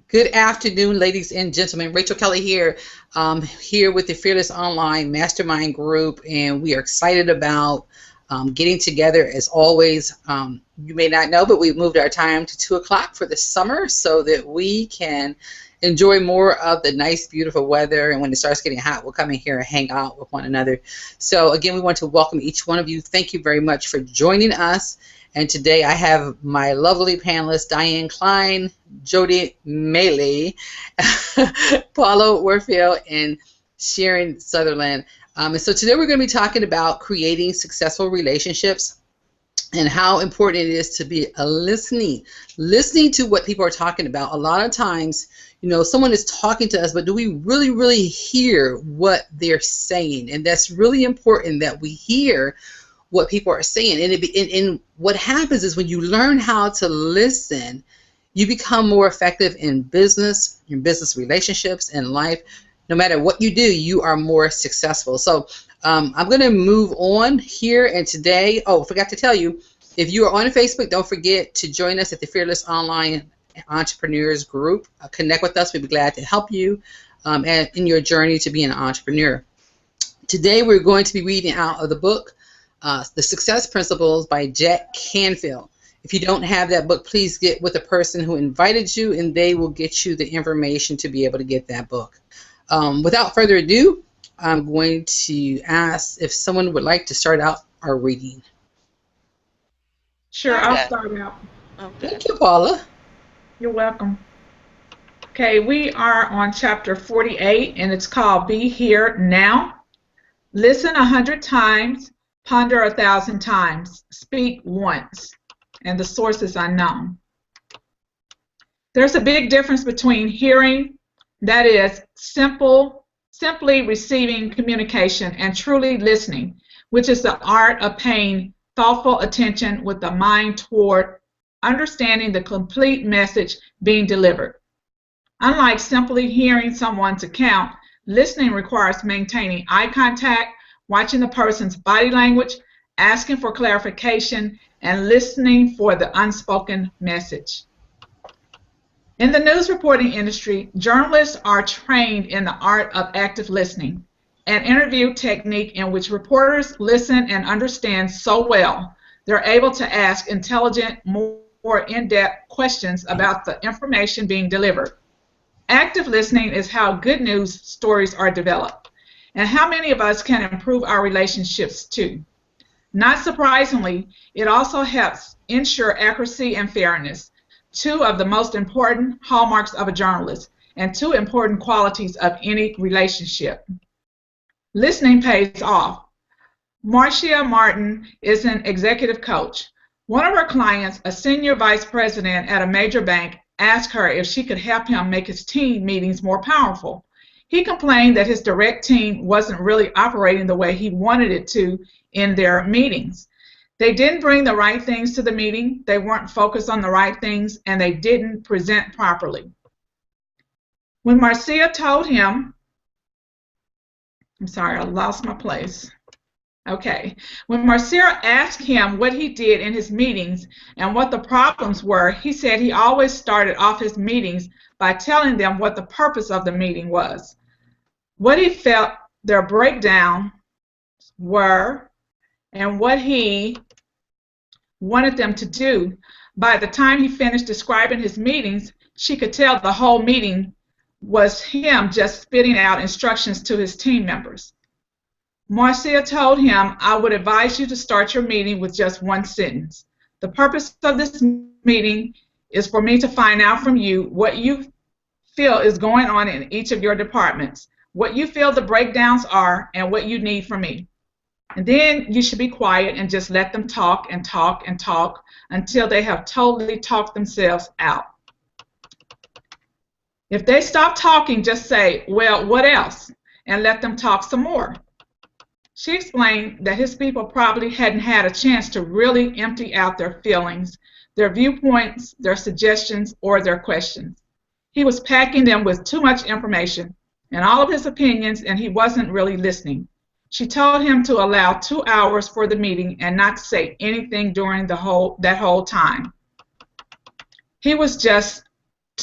Good afternoon, ladies and gentlemen. Rachel Kelly here, here with the Fearless Online Mastermind Group, and we are excited about getting together as always. You may not know, but we've moved our time to 2 o'clock for the summer so that we can enjoy more of the nice, beautiful weather. And when it starts getting hot, we'll come in here and hang out with one another. So again, we want to welcome each one of you. Thank you very much for joining us. And today I have my lovely panelists, Diane Klein, Jody Maley, Paulo Warfield, and Sharon Sutherland. And so today we're going to be talking about creating successful relationships and how important it is to be listening to what people are talking about. A lot of times, you know, someone is talking to us, but do we really hear what they're saying? And that's really important that we hear what people are saying. And what happens is when you learn how to listen, you become more effective in business relationships, in life. No matter what you do, you are more successful. So I'm going to move on here. And today, I forgot to tell you, if you are on Facebook, don't forget to join us at the Fearless Online Entrepreneurs Group. Connect with us. We'd be glad to help you in your journey to be an entrepreneur. Today, we're going to be reading out of the book, The Success Principles by Jack Canfield. If you don't have that book, please get with the person who invited you, and they will get you the information to be able to get that book. Without further ado, I'm going to ask if someone would like to start out our reading. Sure, I'll start out. Okay. Thank you, Paula. You're welcome. Okay, we are on chapter 48, and it's called Be Here Now. Listen 100 times, ponder 1,000 times, speak once, and the source is unknown. There's a big difference between hearing, that is, simply receiving communication, and truly listening, which is the art of paying thoughtful attention with the mind toward understanding the complete message being delivered. Unlike simply hearing someone's account, listening requires maintaining eye contact, watching the person's body language, asking for clarification, and listening for the unspoken message. In the news reporting industry, journalists are trained in the art of active listening, an interview technique in which reporters listen and understand so well they're able to ask intelligent, more in-depth questions about the information being delivered. Active listening is how good news stories are developed, and how many of us can improve our relationships too. Not surprisingly, it also helps ensure accuracy and fairness, two of the most important hallmarks of a journalist, and two important qualities of any relationship. Listening pays off. Marcia Martin is an executive coach. One of her clients, a senior vice president at a major bank, asked her if she could help him make his team meetings more powerful. He complained that his direct team wasn't really operating the way he wanted it to in their meetings. They didn't bring the right things to the meeting, they weren't focused on the right things, and they didn't present properly. When Marcia told him, I'm sorry, I lost my place. Okay. When Marcia asked him what he did in his meetings and what the problems were, he said he always started off his meetings by telling them what the purpose of the meeting was, what he felt their breakdowns were, and what he wanted them to do. By the time he finished describing his meetings, she could tell the whole meeting was him just spitting out instructions to his team members. Marcia told him, I would advise you to start your meeting with just one sentence. The purpose of this meeting is for me to find out from you what you feel is going on in each of your departments, what you feel the breakdowns are, and what you need from me. And then you should be quiet and just let them talk and talk and talk until they have totally talked themselves out. If they stop talking, just say, well, what else? And let them talk some more. She explained that his people probably hadn't had a chance to really empty out their feelings, their viewpoints, their suggestions, or their questions. He was packing them with too much information and all of his opinions, and he wasn't really listening. She told him to allow 2 hours for the meeting and not to say anything during that whole time. He was just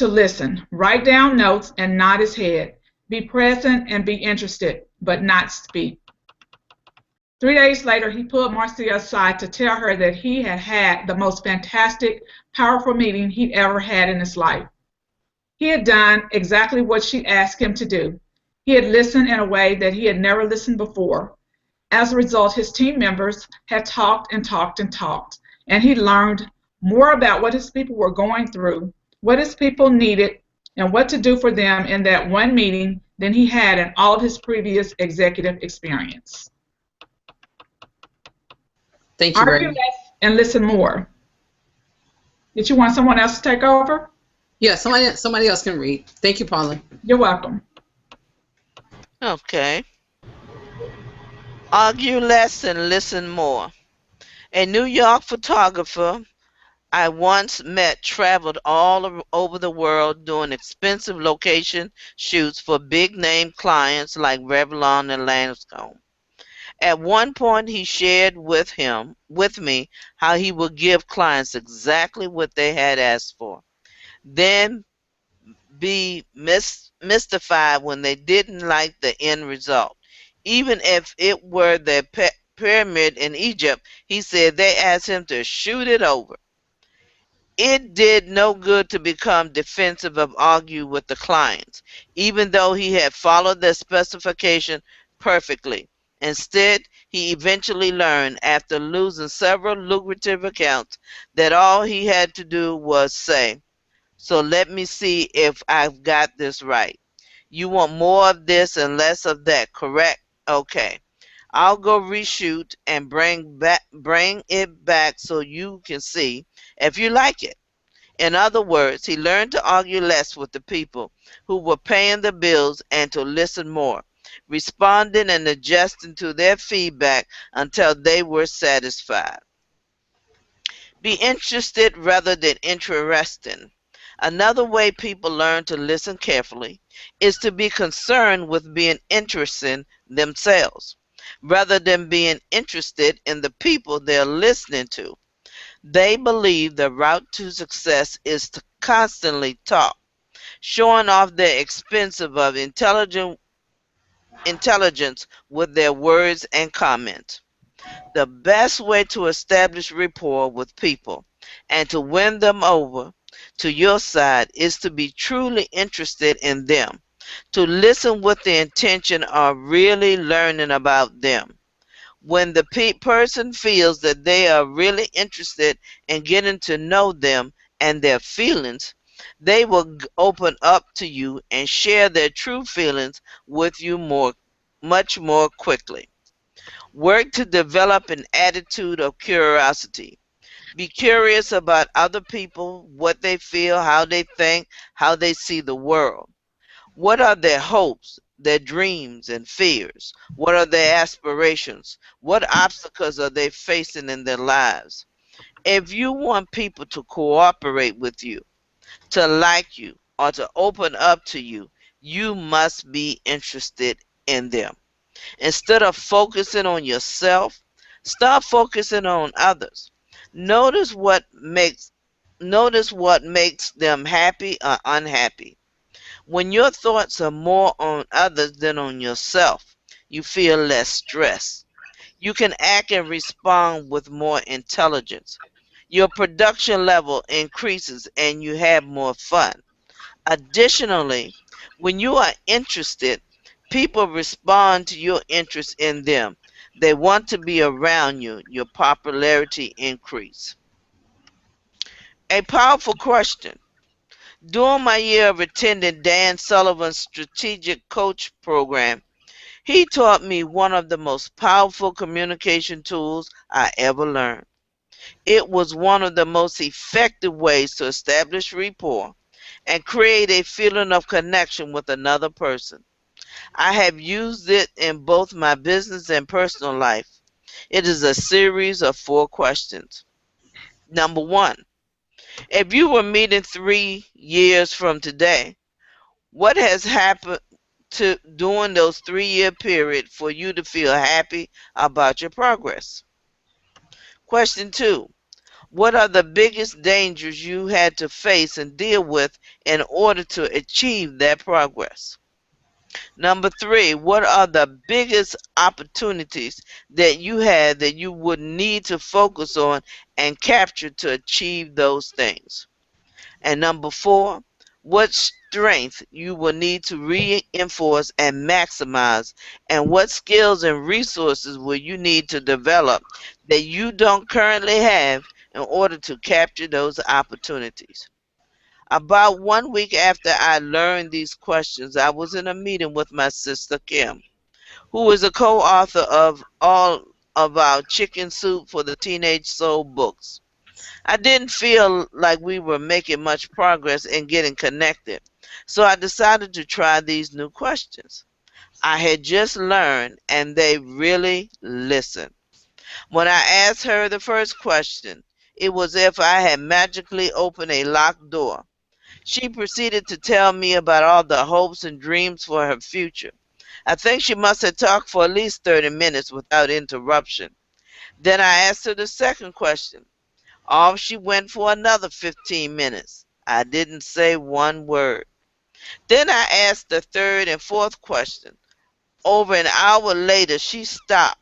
to listen, write down notes and nod his head, be present and be interested, but not speak. 3 days later, he pulled Marcia aside to tell her that he had had the most fantastic, powerful meeting he'd ever had in his life. He had done exactly what she asked him to do. He had listened in a way that he had never listened before. As a result, his team members had talked and talked and talked, and he learned more about what his people were going through, what his people needed, and what to do for them in that one meeting than he had in all of his previous executive experience. Thank you very Argue much. less and listen more. Did you want someone else to take over? Yeah, somebody else can read. Thank you, Paula. You're welcome. Okay. Argue less and listen more. A New York photographer I once met traveled all over the world doing expensive location shoots for big name clients like Revlon and Lancome. At one point he shared with me how he would give clients exactly what they had asked for, then be mystified when they didn't like the end result. Even if it were the pyramid in Egypt, he said they asked him to shoot it over. It did no good to become defensive or argue with the clients, even though he had followed their specification perfectly. Instead, he eventually learned, after losing several lucrative accounts, that all he had to do was say, "So let me see if I've got this right. You want more of this and less of that, correct? Okay. I'll go reshoot and bring it back so you can see if you like it." In other words, he learned to argue less with the people who were paying the bills and to listen more, responding and adjusting to their feedback until they were satisfied. Be interested rather than interesting. Another way people learn to listen carefully is to be concerned with being interested themselves, rather than being interested in the people they're listening to. They believe the route to success is to constantly talk, showing off their expensive of intelligence with their words and comments. The best way to establish rapport with people and to win them over to your side is to be truly interested in them, to listen with the intention of really learning about them. When the person feels that they are really interested in getting to know them and their feelings, they will open up to you and share their true feelings with you much more quickly. Work to develop an attitude of curiosity. Be curious about other people, what they feel, how they think, how they see the world. What are their hopes, their dreams and fears? What are their aspirations? What obstacles are they facing in their lives? If you want people to cooperate with you, to like you, or to open up to you, you must be interested in them. Instead of focusing on yourself, start focusing on others. Notice what makes Notice what makes them happy or unhappy. When your thoughts are more on others than on yourself, you feel less stress. You can act and respond with more intelligence. Your production level increases and you have more fun. Additionally, when you are interested, people respond to your interest in them. They want to be around you. Your popularity increase. A powerful question. During my year of attending Dan Sullivan's Strategic Coach program, he taught me one of the most powerful communication tools I ever learned. It was one of the most effective ways to establish rapport and create a feeling of connection with another person. I have used it in both my business and personal life. It is a series of 4 questions. Number 1, if you were meeting 3 years from today, what has happened to during those 3 year period for you to feel happy about your progress? Question 2, What are the biggest dangers you had to face and deal with in order to achieve that progress? Number 3, what are the biggest opportunities that you had that you would need to focus on and capture to achieve those things? And number 4, what strength you will need to reinforce and maximize, and what skills and resources will you need to develop that you don't currently have in order to capture those opportunities? About 1 week after I learned these questions, I was in a meeting with my sister Kim, who is a co-author of all of our Chicken Soup for the Teenage Soul books. I didn't feel like we were making much progress in getting connected, so I decided to try these new questions. I had just learned, and they really listened. When I asked her the first question, it was as if I had magically opened a locked door. She proceeded to tell me about all the hopes and dreams for her future. I think she must have talked for at least 30 minutes without interruption. Then I asked her the second question. Off she went for another 15 minutes. I didn't say one word. Then I asked the third and fourth question. Over an hour later, she stopped.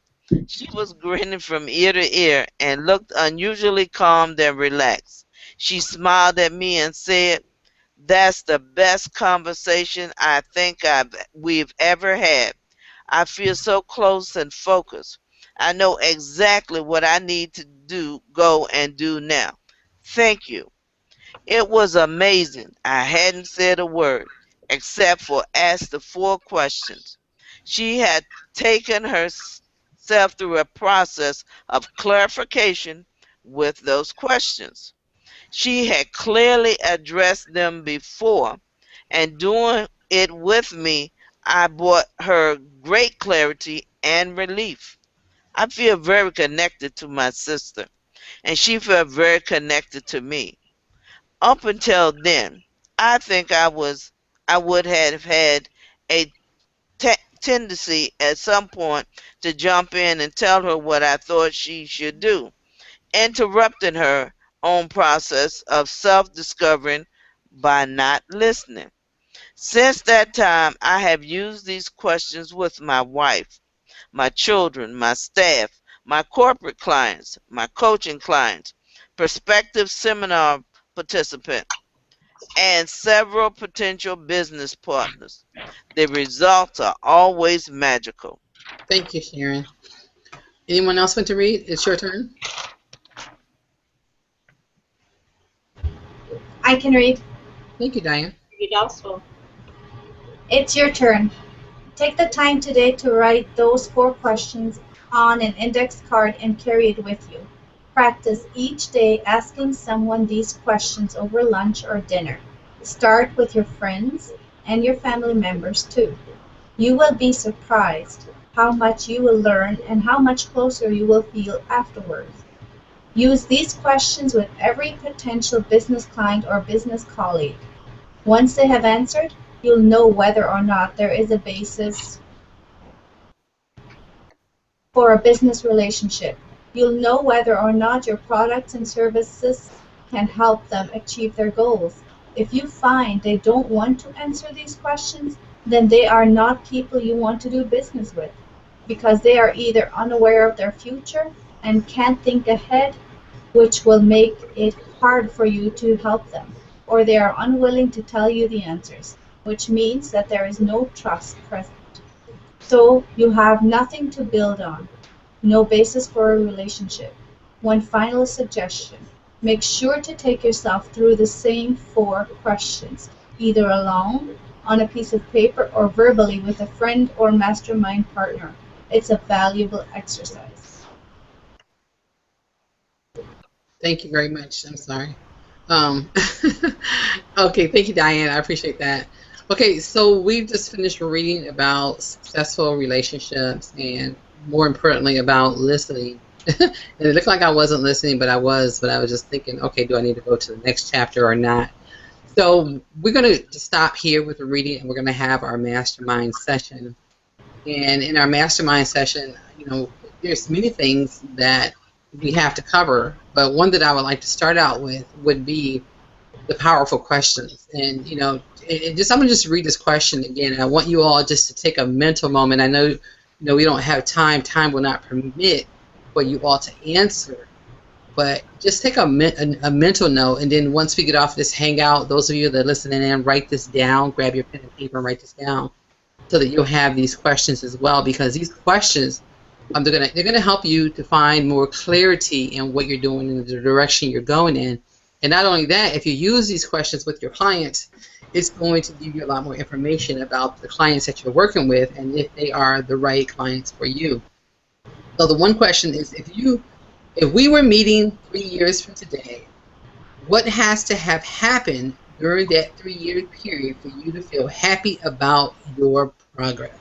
She was grinning from ear to ear and looked unusually calm and relaxed. She smiled at me and said, "That's the best conversation I think we've ever had. I feel so close and focused. I know exactly what I need to go and do now. Thank you." It was amazing. I hadn't said a word except for ask the 4 questions. She had taken herself through a process of clarification with those questions. She had clearly addressed them before, and doing it with me, I brought her great clarity and relief. I feel very connected to my sister, and she felt very connected to me. Up until then, I think I would have had a tendency at some point to jump in and tell her what I thought she should do, interrupting her own process of self-discovering by not listening. Since that time, I have used these questions with my wife, my children, my staff, my corporate clients, my coaching clients, prospective seminar participants, and several potential business partners. The results are always magical. Thank you, Sharon. Anyone else want to read? It's your turn. I can read. Thank you, Diane. Read also. It's your turn. Take the time today to write those 4 questions on an index card and carry it with you. Practice each day asking someone these questions over lunch or dinner. Start with your friends and your family members too. You will be surprised how much you will learn and how much closer you will feel afterwards. Use these questions with every potential business client or business colleague. Once they have answered, you'll know whether or not there is a basis for a business relationship. You'll know whether or not your products and services can help them achieve their goals. If you find they don't want to answer these questions, then they are not people you want to do business with, because they are either unaware of their future and can't think ahead, which will make it hard for you to help them, or they are unwilling to tell you the answers, which means that there is no trust present. So you have nothing to build on, no basis for a relationship. One final suggestion: make sure to take yourself through the same 4 questions, either alone, on a piece of paper, or verbally with a friend or mastermind partner. It's a valuable exercise. Thank you very much. I'm sorry. Um, okay, thank you, Diane. I appreciate that. Okay, so we've just finished reading about successful relationships and, more importantly, about listening. And it looked like I wasn't listening, but I was just thinking, okay, do I need to go to the next chapter or not? So we're going to stop here with the reading, and we're going to have our mastermind session. And in our mastermind session, there's many things that we have to cover but one that I would like to start out with would be the powerful questions. And I'm gonna just read this question again. And I want you all just to take a mental moment. I know, we don't have time. Time will not permit for you all to answer. But just take a mental note, and then once we get off this hangout, those of you that are listening in, write this down. Grab your pen and paper and write this down, so that you'll have these questions as well. Because these questions, they're gonna help you to find more clarity in what you're doing and the direction you're going in. And not only that, if you use these questions with your clients, it's going to give you a lot more information about the clients that you're working with and if they are the right clients for you. So the one question is, if we were meeting 3 years from today, what has to have happened during that 3-year period for you to feel happy about your progress?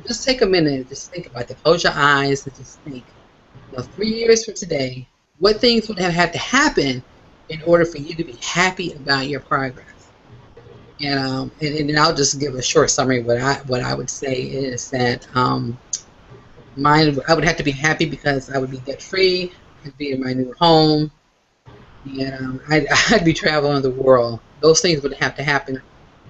Just take a minute and just think about that. Close your eyes and just think. 3 years from today, what things would have had to happen in order for you to be happy about your progress? And I'll just give a short summary. What I would say is that I would have to be happy because I would be debt free. I'd be in my new home, and I'd be traveling the world. Those things would have to happen.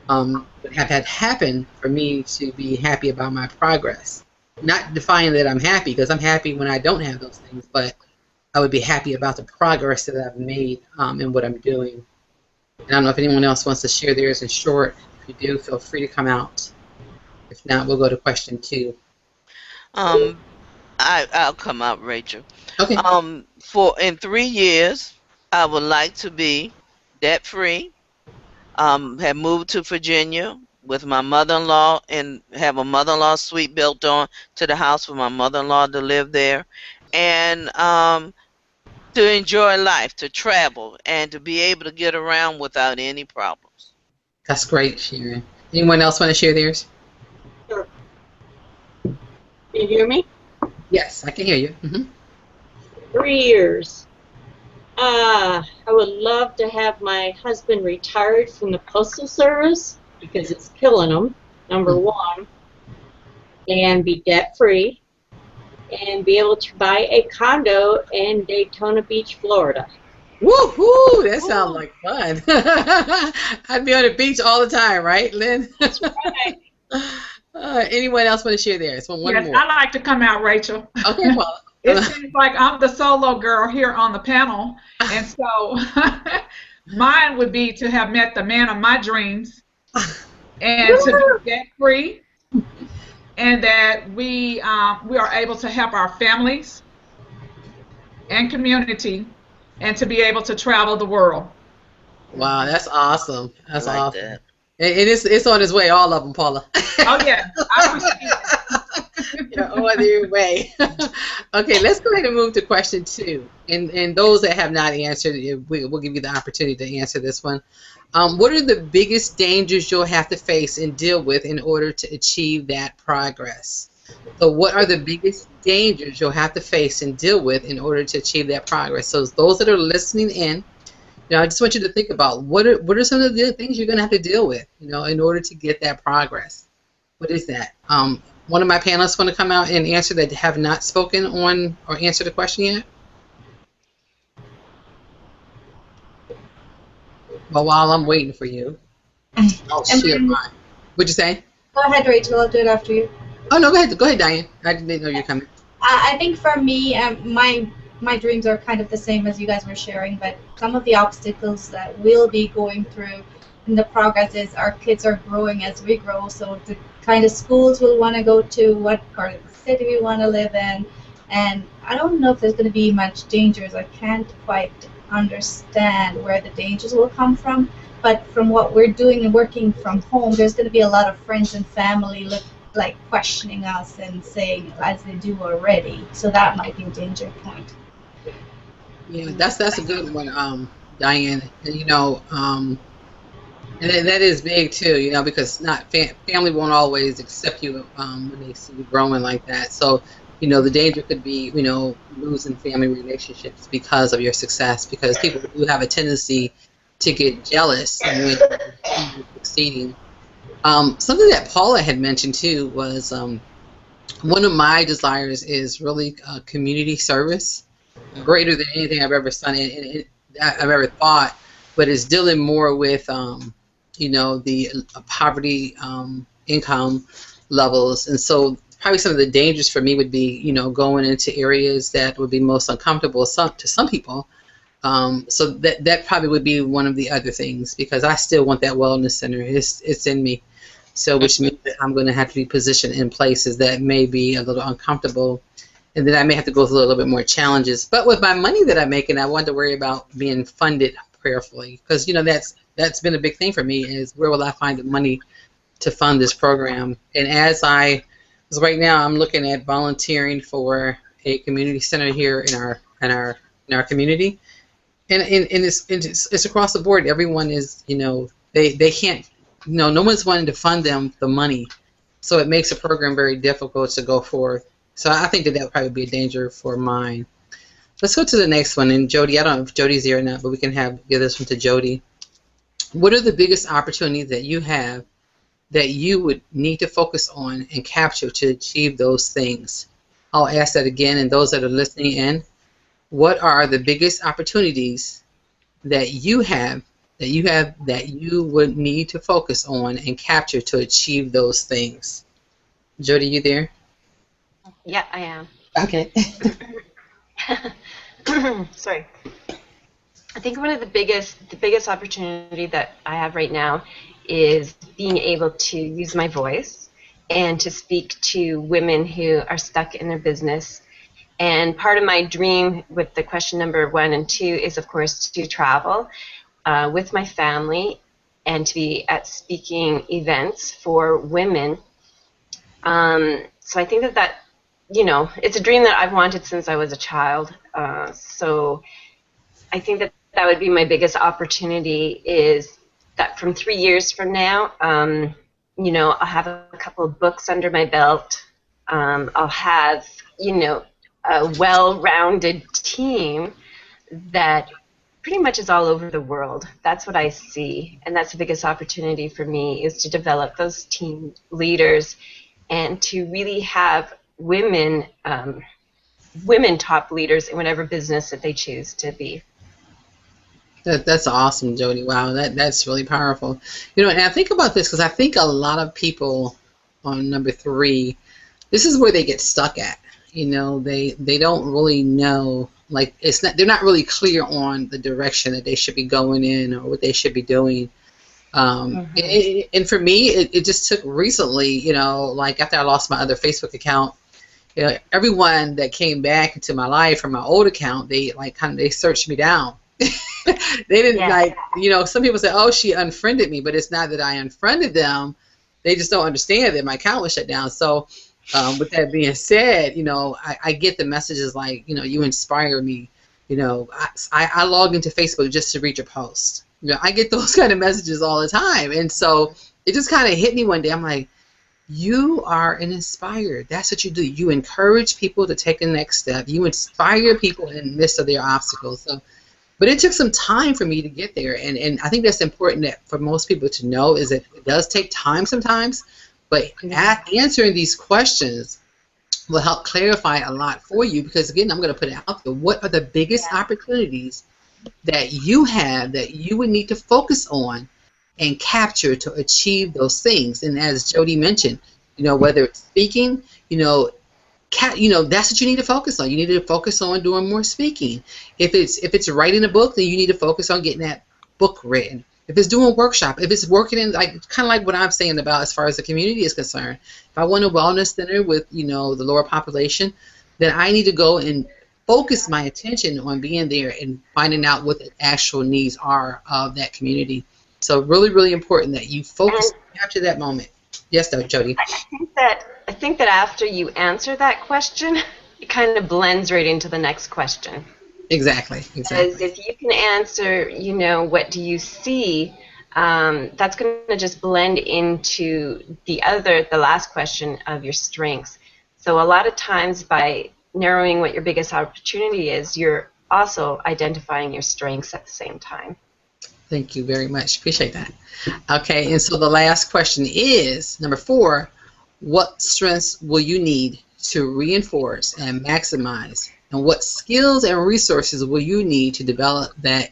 Would have had happen for me to be happy about my progress. Not defining that I'm happy, because I'm happy when I don't have those things, but I would be happy about the progress that I've made in what I'm doing. And I don't know if anyone else wants to share theirs in short. If you do, feel free to come out. If not, we'll go to question 2. I'll come out, Rachel. Okay. In 3 years, I would like to be debt free. Have moved to Virginia with my mother-in-law and have a mother-in-law suite built on to the house for my mother-in-law to live there, and to enjoy life, to travel, and to be able to get around without any problems. That's great, Sharon. Anyone else want to share theirs? Sure. Can you hear me? Yes, I can hear you. 3 years. I would love to have my husband retired from the Postal Service because it's killing him, number one, and be debt free, and be able to buy a condo in Daytona Beach, Florida. Woohoo! That sounds like fun. I'd be on the beach all the time, right, Lynn? That's right. Anyone else want to share theirs? One Yes, more. I like to come out, Rachel. Okay, well. It seems like I'm the solo girl here on the panel, and so mine would be to have met the man of my dreams, and to be debt free, and that we are able to help our families and community, and to be able to travel the world. Wow, that's awesome. That's I like awesome. that. It's on its way, all of them, Paula. Oh yeah, I receive it. You're on your way. Okay, let's go ahead and move to question 2. And those that have not answered, we'll give you the opportunity to answer this one. What are the biggest dangers you'll have to face and deal with in order to achieve that progress? So what are the biggest dangers you'll have to face and deal with in order to achieve that progress? So those that are listening in, I just want you to think about what are some of the things you're going to have to deal with, in order to get that progress. What is that? One of my panelists want to come out and answer that have not spoken on or answered the question yet? Well, while I'm waiting for you, I'll share mine. What'd you say? Go ahead, Rachel. I'll do it after you. Oh, no, go ahead, Diane. I didn't know you were coming. I think for me, my dreams are kind of the same as you guys were sharing, but some of the obstacles that we'll be going through in the progress is our kids are growing as we grow, so the kind of schools we'll want to go to, what part of the city we want to live in, and I don't know if there's going to be much dangers. I can't quite understand where the dangers will come from, but from what we're doing and working from home, there's going to be a lot of friends and family like questioning us and saying, as they do already, so that might be a danger point. Yeah, that's a good one, Diane. And and that is big too, because family won't always accept you when they see you growing like that. So, the danger could be, losing family relationships because of your success, because people do have a tendency to get jealous when you're succeeding. Something that Paula had mentioned too was one of my desires is really community service. greater than anything I've ever done I've ever thought, but it's dealing more with the poverty income levels. And so probably some of the dangers for me would be going into areas that would be most uncomfortable to some people. So that probably would be one of the other things, because I still want that wellness center. It's in me. So which means that I'm going to have to be positioned in places that may be a little uncomfortable, and then I may have to go through a little bit more challenges. But with my money that I'm making, I want to worry about being funded prayerfully, because that's been a big thing for me, is where will I find the money to fund this program. And because right now I'm looking at volunteering for a community center here in our community, and it's across the board. Everyone is they can't. No one's wanting to fund them the money, so it makes the program very difficult to go forth. So I think that would probably be a danger for mine. Let's go to the next one. And Jody, I don't know if Jody's here or not, but we can give this one to Jody. What are the biggest opportunities that you have that you would need to focus on and capture to achieve those things? I'll ask that again, and those that are listening in, what are the biggest opportunities that you would need to focus on and capture to achieve those things? Jody, you there? Yeah, I am. Okay. Sorry. I think one of the biggest opportunity that I have right now is being able to use my voice and to speak to women who are stuck in their business. And part of my dream with the question number 1 and 2 is, of course, to travel with my family and to be at speaking events for women. So I think that it's a dream that I've wanted since I was a child. So I think that would be my biggest opportunity, is that from 3 years from now, I'll have a couple of books under my belt. I'll have, a well-rounded team that pretty much is all over the world. That's what I see, and that's the biggest opportunity for me, is to develop those team leaders and to really have women top leaders in whatever business that they choose to be. That's awesome, Jody. Wow, that's really powerful. And I think about this because I think a lot of people on number 3, this is where they get stuck at. They don't really know, like they're not really clear on the direction that they should be going in or what they should be doing. And for me, it just took recently, like after I lost my other Facebook account, everyone that came back into my life from my old account, they searched me down. They didn't some people say, oh, she unfriended me, but it's not that I unfriended them. They just don't understand that my account was shut down. So with that being said, I get the messages like, you inspire me. I log into Facebook just to read your post. I get those kind of messages all the time. And so it just kind of hit me one day. I'm like, you are an inspired. That's what you do. You encourage people to take the next step. You inspire people in the midst of their obstacles. But it took some time for me to get there. And I think that's important for most people to know, is that it does take time sometimes. But answering these questions will help clarify a lot for you, because, again, I'm going to put it out there. What are the biggest opportunities that you have that you would need to focus on and capture to achieve those things? And as Jody mentioned, whether it's speaking, that's what you need to focus on. You need to focus on doing more speaking. If it's writing a book, then you need to focus on getting that book written. If it's doing a workshop, if it's working in, kind of like what I'm saying about as far as the community is concerned, if I want a wellness center with, the lower population, then I need to go and focus my attention on being there and finding out what the actual needs are of that community. So really, really important that you focus after that moment. Yes, Jody. I think that after you answer that question, it kind of blends right into the next question. Exactly. Because if you can answer, what do you see, that's going to just blend into the last question of your strengths. So a lot of times by narrowing what your biggest opportunity is, you're also identifying your strengths at the same time. Thank you very much. Appreciate that. Okay, and so the last question is, number 4, what strengths will you need to reinforce and maximize And what skills and resources will you need to develop that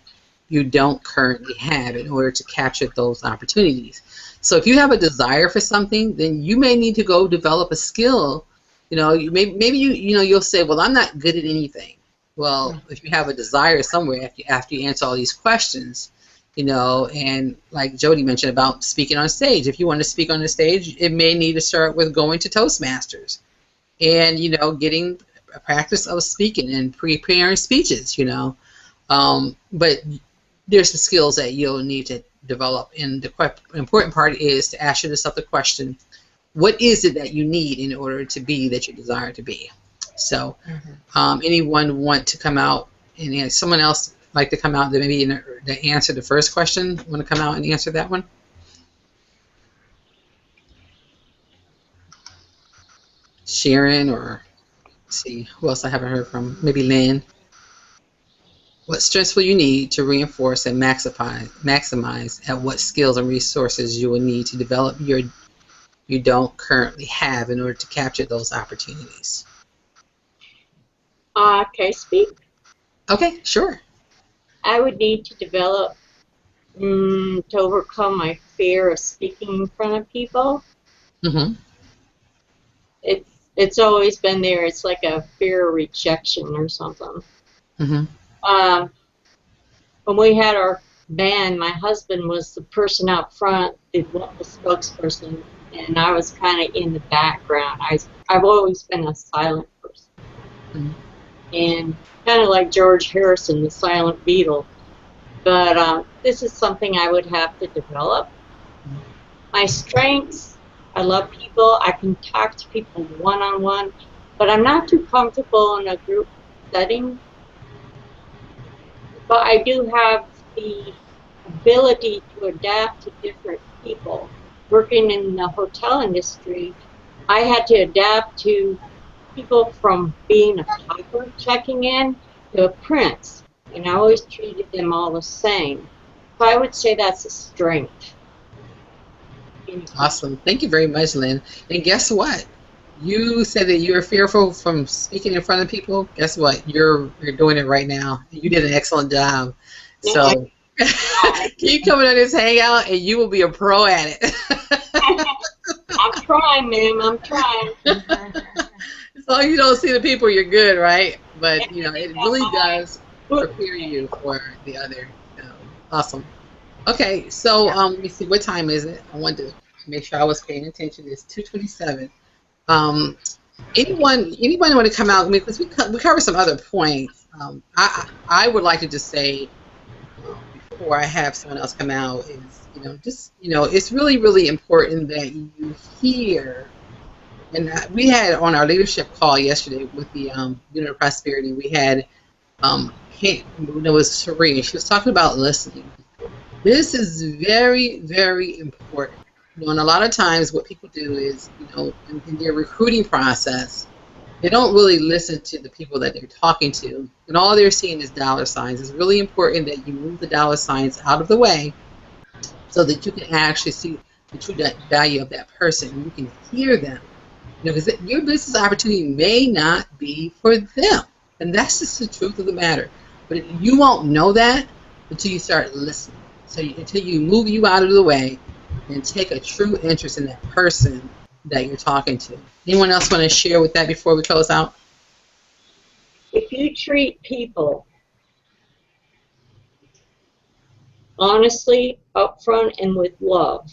you don't currently have in order to capture those opportunities? So if you have a desire for something, then you may need to go develop a skill. Maybe you'll say, well, I'm not good at anything. Well, if you have a desire somewhere after you answer all these questions, and like Jody mentioned about speaking on stage, if you want to speak on the stage, it may need to start with going to Toastmasters and, getting a practice of speaking and preparing speeches, but there's some skills that you'll need to develop, and the important part is to ask yourself the question, what is it that you need in order to be that you desire to be? So anyone want to come out, and someone else like to come out that maybe to answer the first question, want to come out and answer that one? Sharon, or let's see, who else I haven't heard from? Maybe Lynn. What strengths will you need to reinforce and maximize at what skills and resources you will need to develop you don't currently have in order to capture those opportunities? Can I speak? Okay, sure. I would need to develop to overcome my fear of speaking in front of people. Mm-hmm. It's always been there. It's like a fear of rejection or something. Mm-hmm. When we had our band, my husband was the person out front, the spokesperson, and I was kind of in the background. I've always been a silent person. Mm-hmm. And kind of like George Harrison, the silent Beatle. But this is something I would have to develop. My strengths, I love people. I can talk to people one-on-one, but I'm not too comfortable in a group setting. But I do have the ability to adapt to different people. Working in the hotel industry, I had to adapt to people from being a pauper checking in to a prince, and I always treated them all the same. So I would say that's a strength. Awesome. Thank you very much, Lynn. And guess what? You said that you were fearful from speaking in front of people. Guess what? You're doing it right now. You did an excellent job. So keep coming on this hangout, and you will be a pro at it. I'm trying, ma'am. I'm trying. As long as you don't see the people, you're good, right? But it really does prepare you for the other. Awesome. Okay, so let me see. What time is it? I wanted to make sure I was paying attention. It's 2:27. Anyone want to come out? Because we covered some other points. I would like to just say before I have someone else come out is it's really important that you hear. And we had on our leadership call yesterday with the Unit of Prosperity. We had it was Serene. She was talking about listening. This is very, very important. And a lot of times what people do is, in their recruiting process, they don't really listen to the people that they're talking to, and all they're seeing is dollar signs. It's really important that you move the dollar signs out of the way so that you can actually see the true value of that person, and you can hear them. Because your business opportunity may not be for them, and that's just the truth of the matter. But you won't know that until you start listening. So until you move you out of the way and take a true interest in that person that you're talking to. Anyone else want to share with that before we close out? If you treat people honestly, upfront, and with love,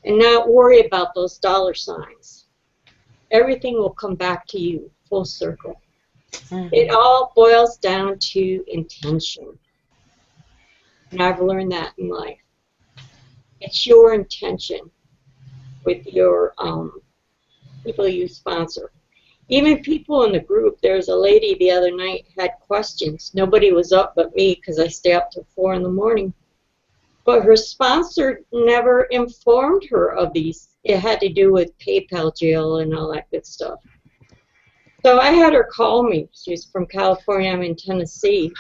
and not worry about those dollar signs, everything will come back to you full circle. Mm-hmm. It all boils down to intention. And I've learned that in life. It's your intention with your people you sponsor. Even people in the group, there was a lady the other night had questions. Nobody was up but me because I stay up till 4 in the morning. But her sponsor never informed her of these. It had to do with PayPal jail and all that good stuff. So I had her call me. She's from California. I'm in Tennessee.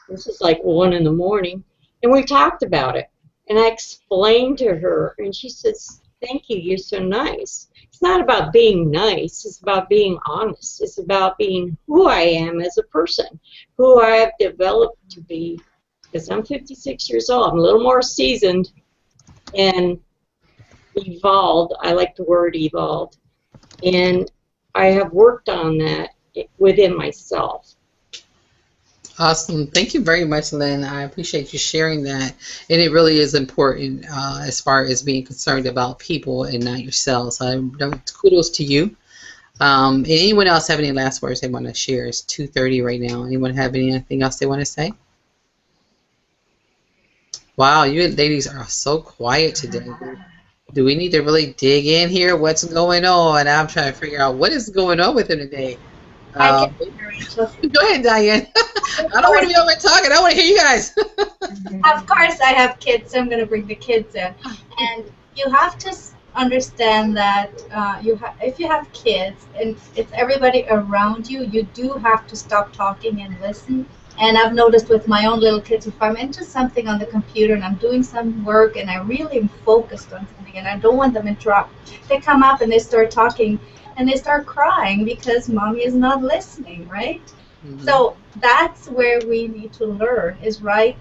This is like 1 in the morning. And we talked about it. And I explained to her. And she says, thank you. You're so nice. It's not about being nice. It's about being honest. It's about being who I am as a person, who I have developed to be. Because I'm 56 years old. I'm a little more seasoned and evolved. I like the word evolved. And I have worked on that within myself. Awesome. Thank you very much, Lynn. I appreciate you sharing that. And it really is important as far as being concerned about people and not yourself. So kudos to you. And anyone else have any last words they want to share? It's 2:30 right now. Anyone have anything else they want to say? Wow, you ladies are so quiet today. Do we need to really dig in here? What's going on? I'm trying to figure out what is going on with him today. I can hear Rachel. Go ahead, Diane. I don't want to be over talking. I want to hear you guys. Of course, I have kids, so I'm going to bring the kids in. And you have to understand that if you have kids and it's everybody around you, you do have to stop talking and listen. And I've noticed with my own little kids, if I'm into something on the computer and I'm doing some work and I really am focused on something and I don't want them to interrupt, they come up and they start talking and they start crying because mommy is not listening, right? Mm-hmm. So that's where we need to learn is right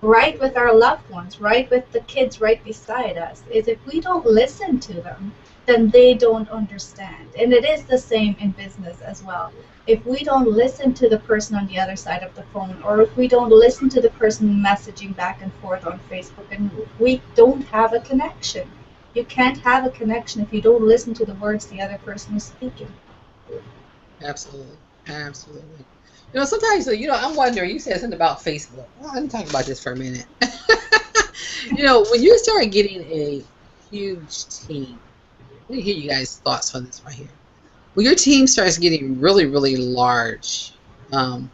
with our loved ones, right with the kids right beside us, is if we don't listen to them, then they don't understand. And it is the same in business as well. If we don't listen to the person on the other side of the phone, or if we don't listen to the person messaging back and forth on Facebook, and we don't have a connection. You can't have a connection if you don't listen to the words the other person is speaking. Absolutely. Absolutely. You know, sometimes, I'm wondering, you said something about Facebook. Well, let me talk about this for a minute. When you start getting a huge team, let me hear you guys' thoughts on this right here. When your team starts getting really, really large, do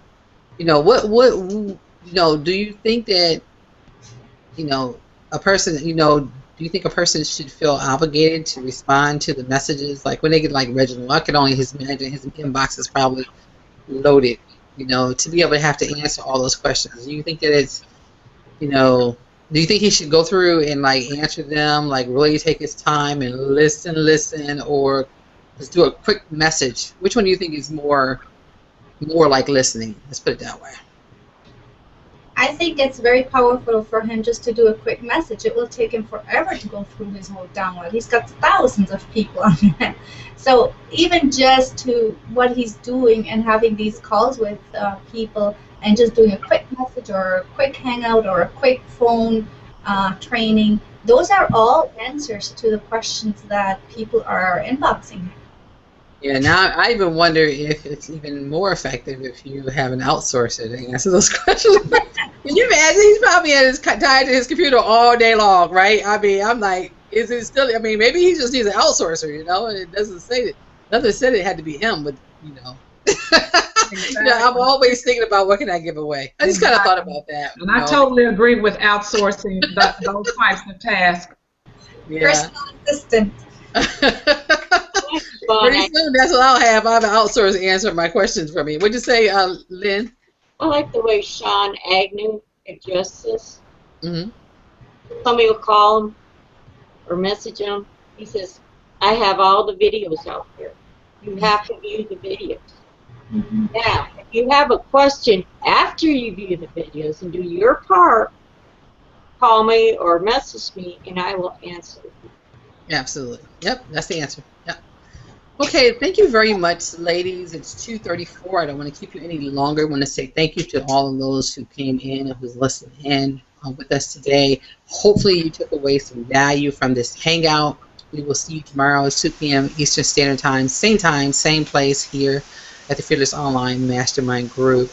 you think that, a person, do you think a person should feel obligated to respond to the messages? Like when they get like Reginald, I can only imagine his inbox is probably loaded, to be able to have to answer all those questions. Do you think that it's, do you think he should go through and like answer them, like really take his time and listen, or just do a quick message? Which one do you think is more like listening? Let's put it that way. I think it's very powerful for him just to do a quick message. It will take him forever to go through his whole download. He's got thousands of people on there. So even just to what he's doing and having these calls with people and just doing a quick message or a quick hangout or a quick phone training, those are all answers to the questions that people are inboxing. Yeah, now I even wonder if it's even more effective if you have an outsourcer to answer those questions. Can you imagine? He's probably tied to his computer all day long, right? I mean, I'm like, is it still? I mean, maybe he just needs an outsourcer, and it doesn't say that. Nothing said it had to be him, but Exactly. I'm always thinking about what can I give away. I just kind of thought about that. And I totally agree with outsourcing those types of tasks. Yeah. Personal assistant. Pretty soon, that's what I'll have. I have an outsourced answer my questions for me. What'd you say, Lynn? I like the way Sean Agnew addressed this. Mm-hmm. Somebody will call him or message him. He says, I have all the videos out there. You have to view the videos. Mm-hmm. Now, if you have a question after you view the videos and do your part, call me or message me, and I will answer. Absolutely. Yep, that's the answer. Yep. Okay, thank you very much, ladies. It's 2:34. I don't want to keep you any longer. I want to say thank you to all of those who came in and who's listening in with us today. Hopefully you took away some value from this hangout. We will see you tomorrow at 2 p.m. Eastern Standard Time, same place here at the Fearless Online Mastermind Group.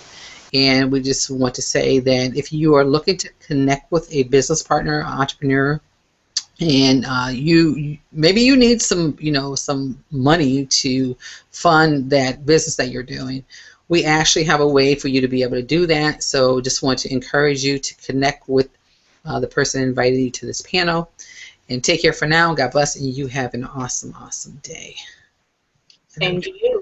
And we just want to say that if you are looking to connect with a business partner, entrepreneur, and maybe you need some money to fund that business that you're doing, we actually have a way for you to be able to do that. So just want to encourage you to connect with the person inviting you to this panel. And take care for now. God bless, and you have an awesome, awesome day. And you.